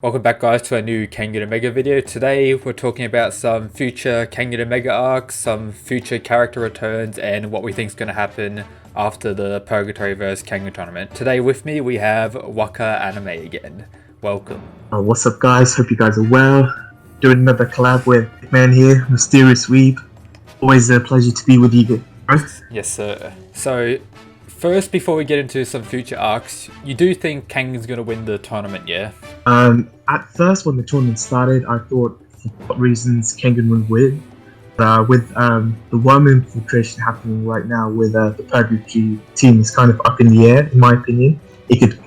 Welcome back guys to a new Kengan Omega video. Today we're talking about some future Kengan Omega arcs, some future character returns, and what we think is going to happen after the Purgatory vs Kengan tournament. Today with me we have Wakanime again. Welcome. What's up guys, hope you guys are well. Doing another collab with Man here, Mysterious Weeb. Always a pleasure to be with you guys. Yes sir. So first, before we get into some future arcs, you do think Kengan's going to win the tournament, yeah? At first, when the tournament started, I thought for what reasons Kengan would win. With the worm infiltration happening right now, with the Purgatory team is kind of up in the air, in my opinion. It could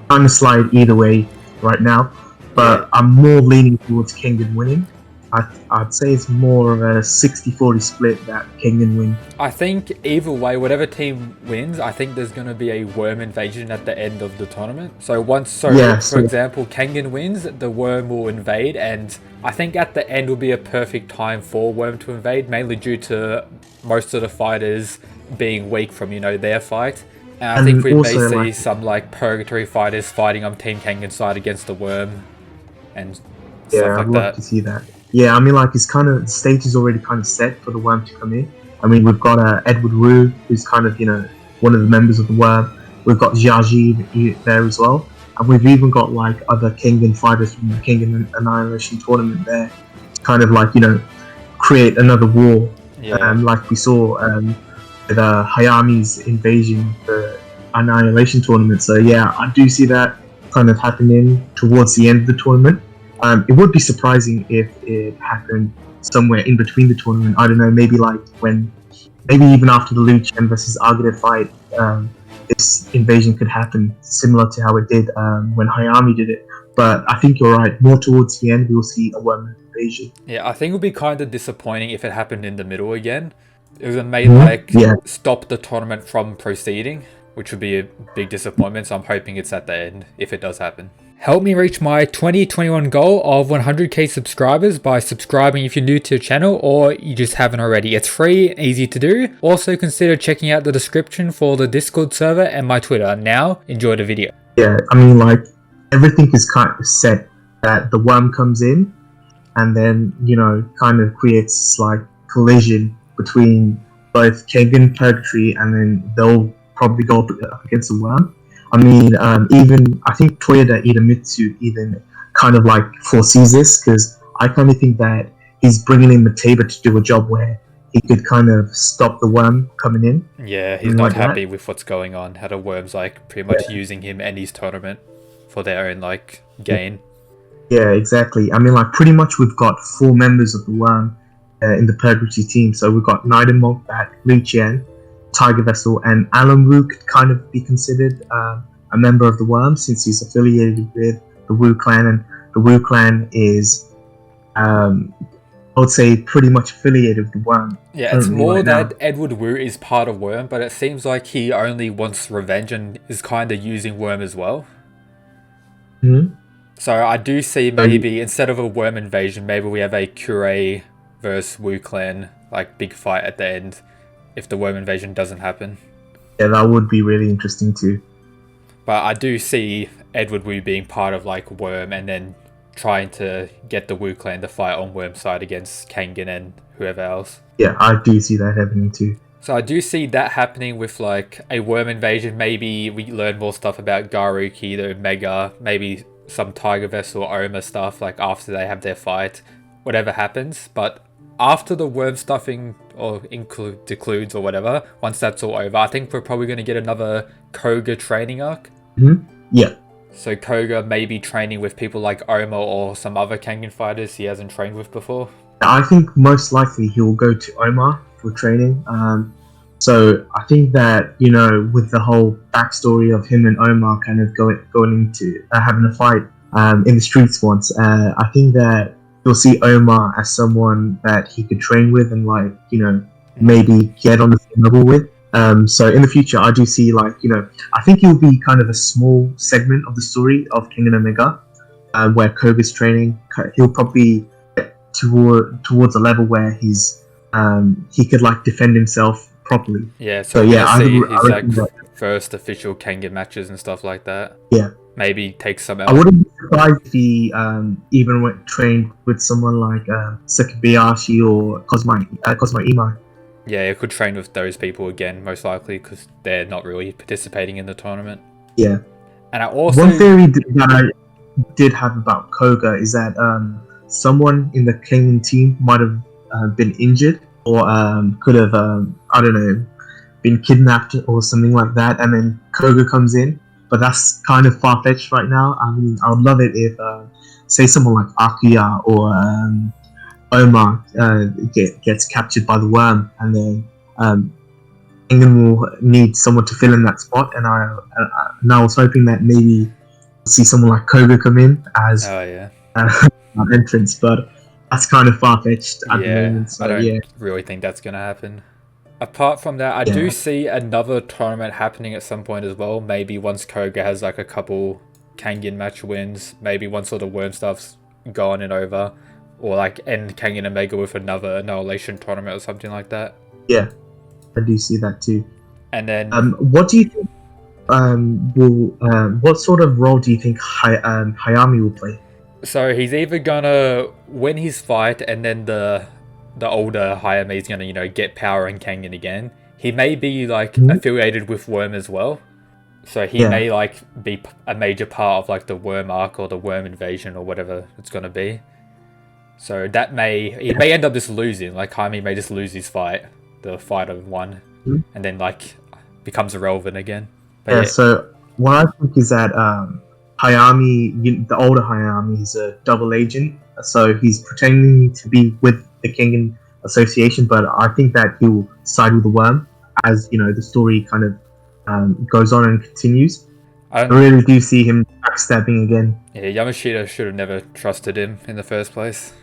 kind of slide either way right now, but yeah. I'm more leaning towards Kengan winning. I'd say it's more of a 60-40 split that Kengan win. I think either way, whatever team wins, I think there's going to be a worm invasion at the end of the tournament. So for example, Kengan wins, the worm will invade, and I think at the end will be a perfect time for worm to invade, mainly due to most of the fighters being weak from, their fight. And I think we may see some Purgatory fighters fighting on Team Kengan's side against the worm and stuff like that. I'd love to see that. Yeah, I mean, it's the stage is already kind of set for the worm to come in. I mean, we've got Edward Wu, who's kind of, one of the members of the worm. We've got Jiaji there as well. And we've even got, other Kengan fighters from the Kengan Annihilation tournament there. To kind of, create another war. Yeah. Like we saw with Hayami's invasion, the Annihilation tournament. So, yeah, I do see that kind of happening towards the end of the tournament. It would be surprising if it happened somewhere in between the tournament. I don't know, maybe maybe even after the Liu Chen versus Agade fight, this invasion could happen similar to how it did when Hayami did it. But I think you're right, more towards the end we'll see a worm invasion. Yeah, I think it would be kind of disappointing if it happened in the middle again. It would stop the tournament from proceeding, which would be a big disappointment, so I'm hoping it's at the end if it does happen. Help me reach my 2021 goal of 100k subscribers by subscribing if you're new to the channel or you just haven't already. It's free, easy to do. Also consider checking out the description for the Discord server and my Twitter. Now, enjoy the video. Yeah, I mean, everything is kind of set that the worm comes in and then, kind of creates collision between both Kengan Purgatory, and then they'll probably go up against the worm. I mean, even I think Toyoda Idemitsu even kind of foresees this, because I kind of think that he's bringing in Mateba to do a job where he could kind of stop the worm coming in. Yeah, he's not happy with what's going on. How the worm's pretty much using him and his tournament for their own gain. Yeah, exactly. I mean, pretty much we've got 4 members of the worm in the Purgatory team. So we've got Knight and Monk back, Liu Chen, Tiger Vessel, and Alan Wu could kind of be considered a member of the worm, since he's affiliated with the Wu clan, and the Wu clan is I would say pretty much affiliated with the worm. Yeah, it's more that Edward Wu is part of worm, but it seems like he only wants revenge and is kind of using worm as well. Mm-hmm. So I do see maybe instead of a worm invasion, maybe we have a Kure versus Wu clan big fight at the end, if the worm invasion doesn't happen. Yeah, that would be really interesting too. But I do see Edward Wu being part of worm and then trying to get the Wu clan to fight on worm's side against Kengan and whoever else. Yeah, I do see that happening too. So I do see that happening with a worm invasion. Maybe we learn more stuff about Garuki, the Omega, maybe some Tiger Vessel Oma stuff after they have their fight, whatever happens. But after the worm stuffing or decludes or whatever, once that's all over, I think we're probably going to get another Koga training arc. Mm-hmm. Yeah. So Koga may be training with people like Oma or some other Kengan fighters he hasn't trained with before. I think most likely he'll go to Oma for training. So I think that, with the whole backstory of him and Oma kind of going into having a fight in the streets once, I think that you'll see Oma as someone that he could train with and maybe get on the same level with. So in the future, I do see I think he'll be kind of a small segment of the story of Kengan Omega, where Koga's training. He'll probably get towards a level where he could defend himself properly. Yeah. So yeah, I see his first official Kengan matches and stuff like that. Yeah. Maybe take some I else. wouldn't be surprised if he even went trained with someone like Sakabayashi or Cosmo Imo. Yeah, it could train with those people again, most likely, because they're not really participating in the tournament. Yeah. And I also... One theory that I did have about Koga is that someone in the Kengan team might have been injured or could have, I don't know, been kidnapped or something like that, and then Koga comes in. But that's kind of far fetched right now. I mean, I would love it if, say, someone like Akuya or Omar gets captured by the worm, and then England will need someone to fill in that spot. And I was hoping that maybe see someone like Koga come in as an entrance, but that's kind of far fetched at the moment. So I don't really think that's gonna happen. Apart from that, I do see another tournament happening at some point as well. Maybe once Koga has like a couple Kengan match wins, maybe once all the worm stuff's gone and over, or like end Kengan Omega with another Annihilation tournament or something like that. Yeah, I do see that too. And then, what do you think? What sort of role do you think Hayami will play? So he's either gonna win his fight, and then the older Hayami is gonna, you know, get power in Kengan again. He may be like affiliated with Worm as well, so he may like be a major part of like the Worm arc or the Worm invasion or whatever it's gonna be. So that he may end up just losing. Like Hayami may just lose his fight, the fight of one, and then like becomes irrelevant again. But So what I think is that Hayami, the older Hayami, is a double agent. So he's pretending to be with the Kengan Association, but I think that he'll side with the worm as, you know, the story kind of goes on and continues. I really do see him backstabbing again. Yeah, Yamashita should have never trusted him in the first place.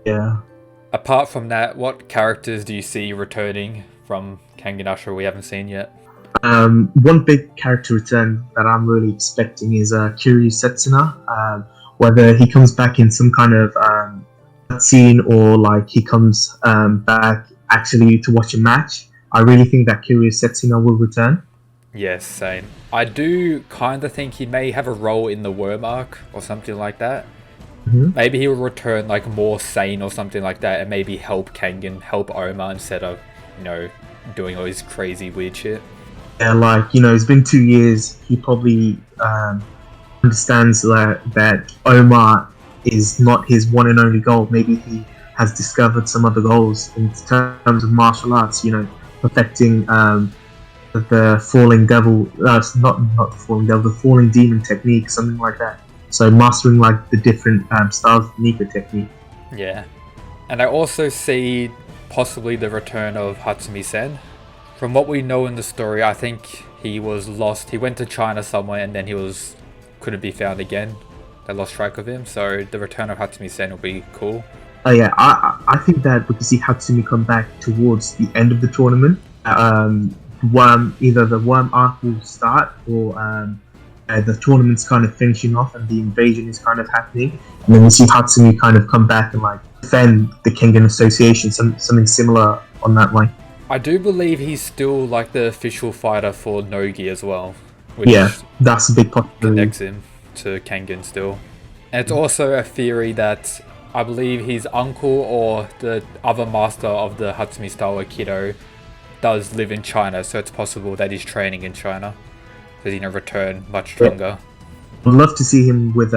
Yeah. Apart from that, what characters do you see returning from Kengan Ashura we haven't seen yet? One big character return that I'm really expecting is Kiryu Setsuna. Whether he comes back in some kind of scene or like he comes back actually to watch a match, I really think that Kiryu Setsuna will return. Yes, same. I do kind of think he may have a role in the Worm arc or something like that. Maybe he will return like more sane or something like that, and maybe help Kengan, help Omar instead of, you know, doing all this crazy weird shit. Yeah, like, you know, it's been 2 years. He probably understands that Omar is not his one and only goal. Maybe he has discovered some other goals in terms of martial arts, you know, perfecting the falling devil, not the falling devil, the falling demon technique, something like that. So mastering like the different styles of Niko technique. Yeah. And I also see possibly the return of Hatsumi-sen. From what we know in the story, I think he was lost. He went to China somewhere and then couldn't be found again. They lost track of him. So the return of Hatsumi-sen will be cool. Oh yeah, I think that we could see Hatsumi come back towards the end of the tournament. Either the worm arc will start or the tournament's kind of finishing off and the invasion is kind of happening, and then we see Hatsumi kind of come back and like defend the Kengan Association, something similar on that line. I do believe he's still like the official fighter for Nogi as well. Which that's a big possibility. Connects him to Kengan still. And it's also a theory that I believe his uncle or the other master of the Hatsumi style, Aikido, does live in China, so it's possible that he's training in China. So he's going to return much stronger. I'd love to see him with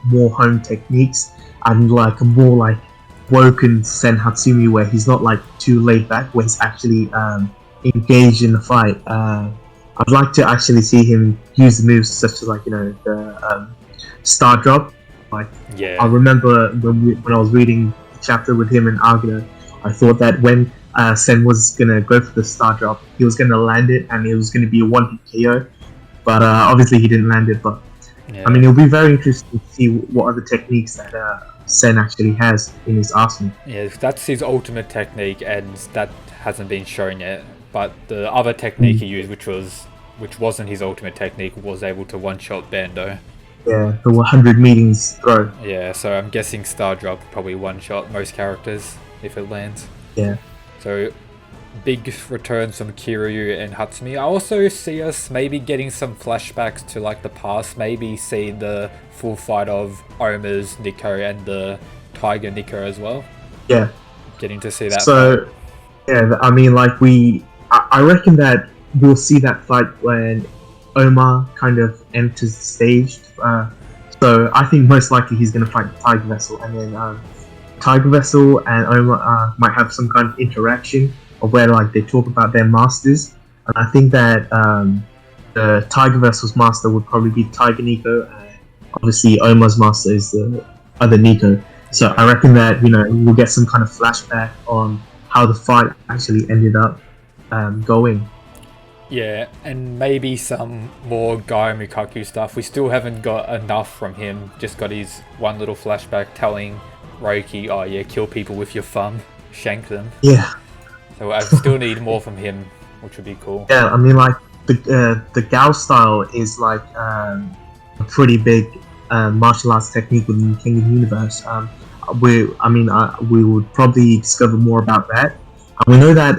more home techniques and like a more like woken Sen Hatsumi, where he's not like too laid back, where he's actually engaged in the fight. I'd like to actually see him use the moves such as like, you know, the star drop. Like, I remember when I was reading the chapter with him and Agata, I thought that when Sen was gonna go for the star drop, he was gonna land it and it was gonna be a one-hit KO. But obviously he didn't land it. But I mean, it'll be very interesting to see what other techniques that Sen actually has in his arsenal. Yeah, that's his ultimate technique, and that hasn't been shown yet. But the other technique he used, which wasn't his ultimate technique, was able to one-shot Bando. Yeah, the 100 meetings throw. Yeah, so I'm guessing Star Drop probably one-shot most characters if it lands. Yeah. So big returns from Kiryu and Hatsumi. I also see us maybe getting some flashbacks to like the past, maybe seeing the full fight of Oma's Niko and the Tiger Niko as well. Yeah. Getting to see that so fight. Yeah, I mean, like I reckon that we'll see that fight when Oma kind of enters the stage. So I think most likely he's going to fight Tiger Vessel, and then Tiger Vessel and Oma might have some kind of interaction of where like they talk about their masters. And I think that the Tiger Vessel's master would probably be Tiger Niko, and obviously Oma's master is the other Niko. So I reckon that we'll get some kind of flashback on how the fight actually ended up going. Yeah, and maybe some more Gaoh Mukaku stuff. We still haven't got enough from him. Just got his one little flashback telling Roki, oh yeah, kill people with your thumb, shank them. Yeah. So I still need more from him, which would be cool. Yeah, I mean, like the Gaoh style is like a pretty big martial arts technique within the Kengan universe. We would probably discover more about that. And we know that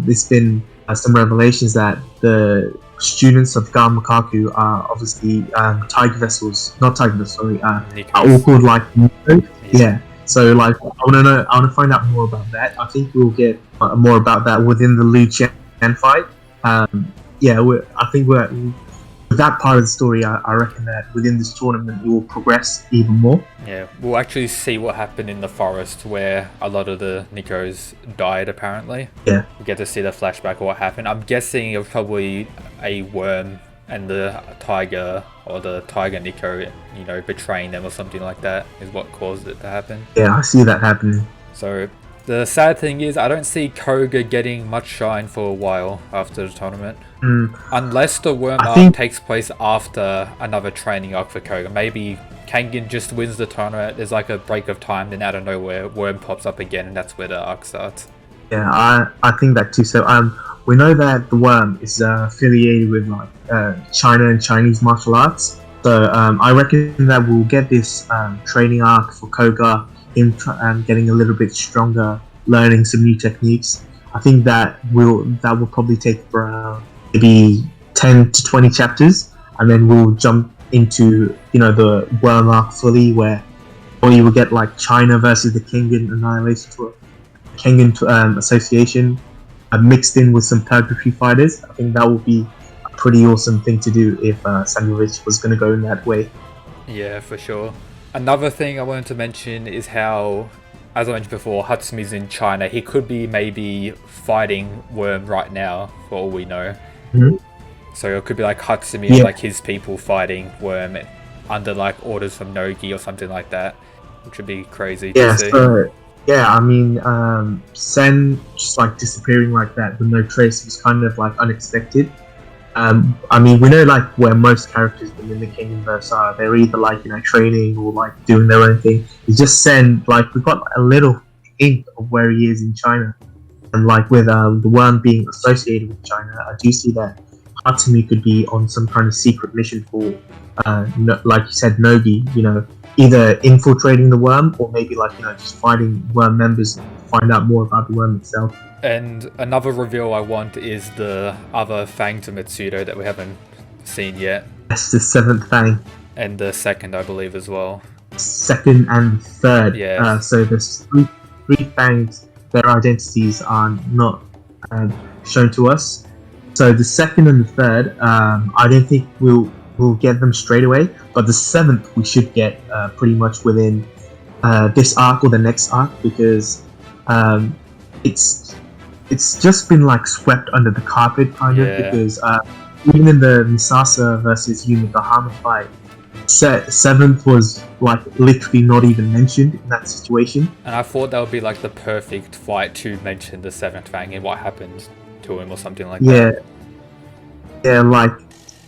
there's been some revelations that the students of Gaoh Mukaku are obviously Tiger Vessels, not Tiger Vessels, sorry, are all called like Niko. Yeah. So like I want to find out more about that. I think we'll get more about that within the Liu Chen fight. I think with that part of the story, I reckon that within this tournament it will progress even more. Yeah, we'll actually see what happened in the forest where a lot of the Nikos died apparently. Yeah. We get to see the flashback of what happened. I'm guessing it was probably a worm and the tiger or the Tiger Niko, betraying them or something like that is what caused it to happen. Yeah, I see that happening. So the sad thing is I don't see Koga getting much shine for a while after the tournament. Unless the worm arc takes place after another training arc for Koga. Maybe Kengan just wins the tournament, there's like a break of time, then out of nowhere worm pops up again and that's where the arc starts. Yeah, I think that too. So we know that the worm is affiliated with like China and Chinese martial arts. So I reckon that we'll get this training arc for Koga, him getting a little bit stronger, learning some new techniques. I think that will probably take around maybe 10 to 20 chapters, and then we'll jump into the worm arc fully, where you will get like China versus the Kengan Annihilation Tour, Kengan Association, mixed in with some purgatory fighters. I think that would be a pretty awesome thing to do if Samurai was going to go in that way. Yeah, for sure. Another thing I wanted to mention is how, as I mentioned before, Hatsumi's in China. He could be maybe fighting Worm right now, for all we know. Mm-hmm. So it could be like Hatsumi and like his people fighting Worm under like orders from Nogi or something like that, which would be crazy to see. So, I mean, Sen just like disappearing like that with no trace was kind of like unexpected. I mean, we know like where most characters within the Kenganverse are. They're either like training or like doing their own thing. It's just Sen, like we got a little hint of where he is in China, and like with the worm being associated with China, I do see that Hatsumi could be on some kind of secret mission for, like you said, Nogi. Either infiltrating the worm or maybe like just fighting worm members to find out more about the worm itself. And another reveal I want is the other Fang to Mitsudo that we haven't seen yet. That's the 7th Fang. And the 2nd, I believe, as well. 2nd and 3rd. Yeah. So there's three Fangs. Their identities are not shown to us. So the 2nd and the 3rd, I don't think we'll get them straight away. But the 7th we should get pretty much within this arc or the next arc, because it's just been like swept under the carpet kind of, because even in the Misasa versus Yumigahama fight, 7th was like literally not even mentioned in that situation. And I thought that would be like the perfect fight to mention the 7th Fang and what happened to him or something like that. Yeah, like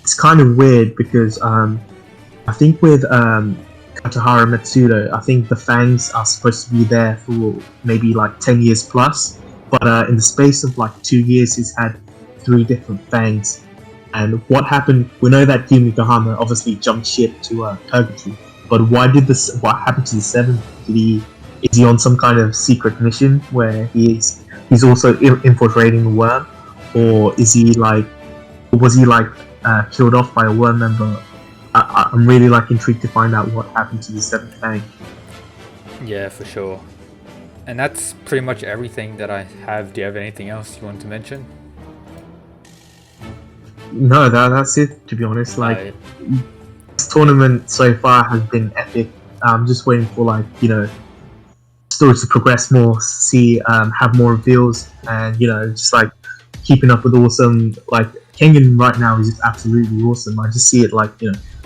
it's kind of weird because I think with Katahara Matsuda, I think the Fangs are supposed to be there for maybe like 10 years plus. But in the space of like 2 years, he's had 3 different Fangs. And what happened? We know that Yumigahama obviously jumped ship to Purgatory. But what happened to the 7th? Is he on some kind of secret mission where he is he's also infiltrating the worm, or is he like, was he like killed off by a worm member? I'm really like intrigued to find out what happened to the seventh Fang. Yeah, for sure. And that's pretty much everything that I have. Do you have anything else you want to mention? No, that's it. To be honest, like this tournament so far has been epic. I'm just waiting for like stories to progress more, see have more reveals, and just like keeping up with awesome. Like Kengan right now is just absolutely awesome. I just see it like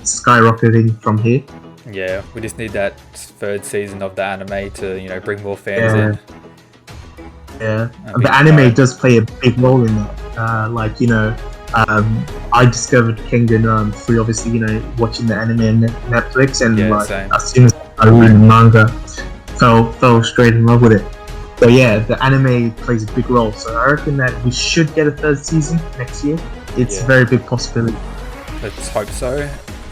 skyrocketing from here. Yeah, we just need that third season of the anime to bring more fans in. Yeah, the anime does play a big role in that. I discovered Kengan through obviously watching the anime on Netflix, and same. as soon as I read the manga, fell straight in love with it. So yeah, the anime plays a big role. So I reckon that we should get a third season next year. It's a very big possibility. Let's hope so.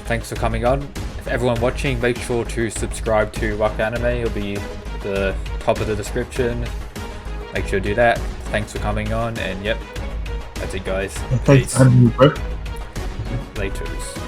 Thanks for coming on. If everyone watching, make sure to subscribe to Wakanime. It'll be the top of the description. Make sure to do that. Thanks for coming on, and yep, that's it, guys. Thanks for having me, bro. Laters.